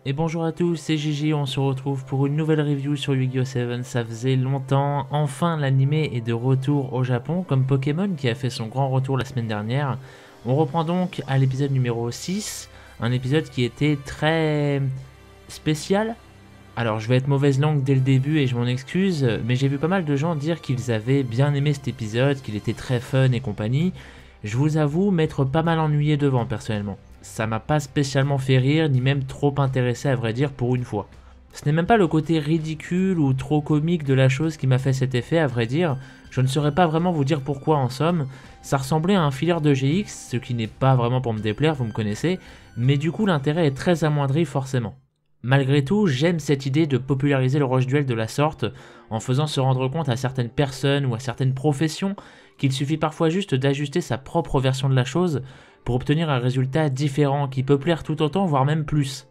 Et bonjour à tous, c'est Gigi, on se retrouve pour une nouvelle review sur Yu-Gi-Oh! 7, ça faisait longtemps, enfin l'animé est de retour au Japon, comme Pokémon qui a fait son grand retour la semaine dernière. On reprend donc à l'épisode numéro 6, un épisode qui était très spécial. Alors je vais être mauvaise langue dès le début et je m'en excuse, mais j'ai vu pas mal de gens dire qu'ils avaient bien aimé cet épisode, qu'il était très fun et compagnie. Je vous avoue m'être pas mal ennuyé devant personnellement. Ça m'a pas spécialement fait rire, ni même trop intéressé à vrai dire pour une fois. Ce n'est même pas le côté ridicule ou trop comique de la chose qui m'a fait cet effet à vrai dire, je ne saurais pas vraiment vous dire pourquoi en somme, ça ressemblait à un filler de GX, ce qui n'est pas vraiment pour me déplaire, vous me connaissez, mais du coup l'intérêt est très amoindri forcément. Malgré tout, j'aime cette idée de populariser le rush duel de la sorte, en faisant se rendre compte à certaines personnes ou à certaines professions qu'il suffit parfois juste d'ajuster sa propre version de la chose pour obtenir un résultat différent qui peut plaire tout autant, voire même plus.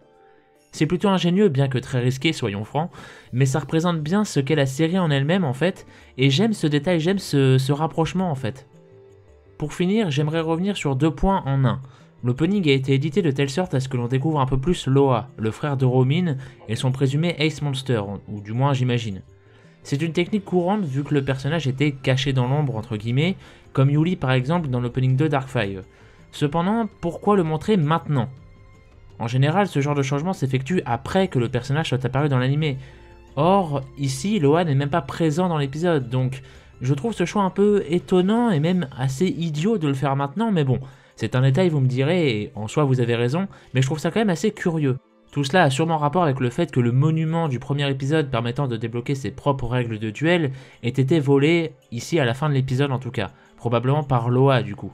C'est plutôt ingénieux, bien que très risqué, soyons francs, mais ça représente bien ce qu'est la série en elle-même en fait, et j'aime ce détail, j'aime ce rapprochement en fait. Pour finir, j'aimerais revenir sur deux points en un. L'opening a été édité de telle sorte à ce que l'on découvre un peu plus Loa, le frère de Romin, et son présumé Ace Monster, ou du moins j'imagine. C'est une technique courante vu que le personnage était caché dans l'ombre entre guillemets, comme Yuli par exemple dans l'opening 2 Dark-Five. Cependant, pourquoi le montrer maintenant? En général, ce genre de changement s'effectue après que le personnage soit apparu dans l'anime. Or, ici, Loa n'est même pas présent dans l'épisode, donc je trouve ce choix un peu étonnant et même assez idiot de le faire maintenant, mais bon, c'est un détail, vous me direz, et en soi vous avez raison, mais je trouve ça quand même assez curieux. Tout cela a sûrement rapport avec le fait que le monument du premier épisode permettant de débloquer ses propres règles de duel ait été volé, ici à la fin de l'épisode en tout cas, probablement par Loa du coup.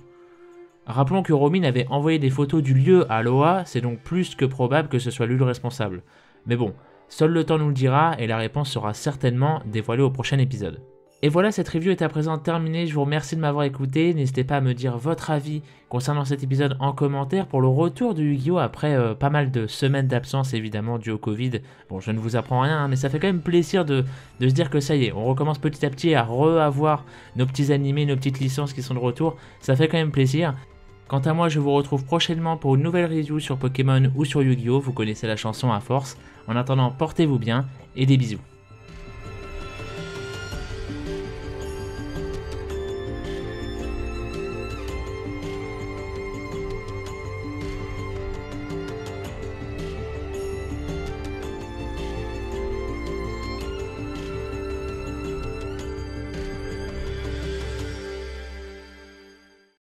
Rappelons que Romin avait envoyé des photos du lieu à Loa, c'est donc plus que probable que ce soit lui le responsable. Mais bon, seul le temps nous le dira et la réponse sera certainement dévoilée au prochain épisode. Et voilà, cette review est à présent terminée, je vous remercie de m'avoir écouté, n'hésitez pas à me dire votre avis concernant cet épisode en commentaire pour le retour de Yu-Gi-Oh! Après pas mal de semaines d'absence évidemment dû au Covid. Bon, je ne vous apprends rien, hein, mais ça fait quand même plaisir de se dire que ça y est, on recommence petit à petit à re-avoir nos petits animés, nos petites licences qui sont de retour, ça fait quand même plaisir. Quant à moi, je vous retrouve prochainement pour une nouvelle review sur Pokémon ou sur Yu-Gi-Oh! Vous connaissez la chanson à force. En attendant, portez-vous bien et des bisous.